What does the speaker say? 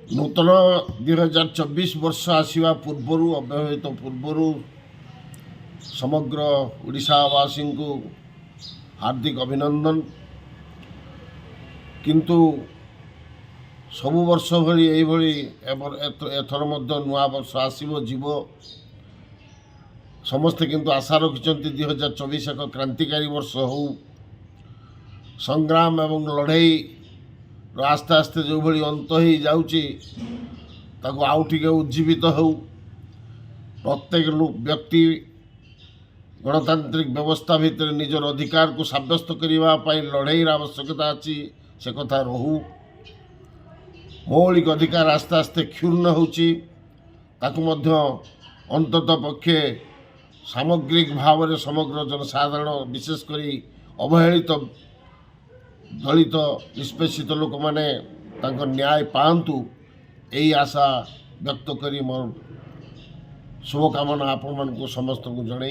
नूतन 2024 वर्ष आसवा पूर्वर अव्यवहित पूर्वर समग्र ओडिशावासी को हार्दिक अभिनंदन। किंतु सबु वर्ष भली एथर नुआ वर्ष आसव जीव समस्ते किंतु आशा रखिंट 2024 एक क्रांतिकारी वर्ष हो संग्राम एवं लड़ाई आस्ते आस्ते जो भली अंत ही जाऊँगी ताको आउ टिके उज्जीवित हो प्रत्येक व्यक्ति गणतांत्रिक व्यवस्था भितर निजर अधिकार को सब्यस्त करने लड़ाई आवश्यकता अच्छी से कथा रहू। मौलिक अधिकार आस्ते आस्ते क्षुण्ण होची अंतत पक्षे सामग्रिक भाव में समग्र जनसाधारण विशेषकर अवहेलित दलित निष्पेषित लोक मैंने न्याय पातु यही आशा व्यक्त करी मोर शुभकामना आपण समस्त को जन।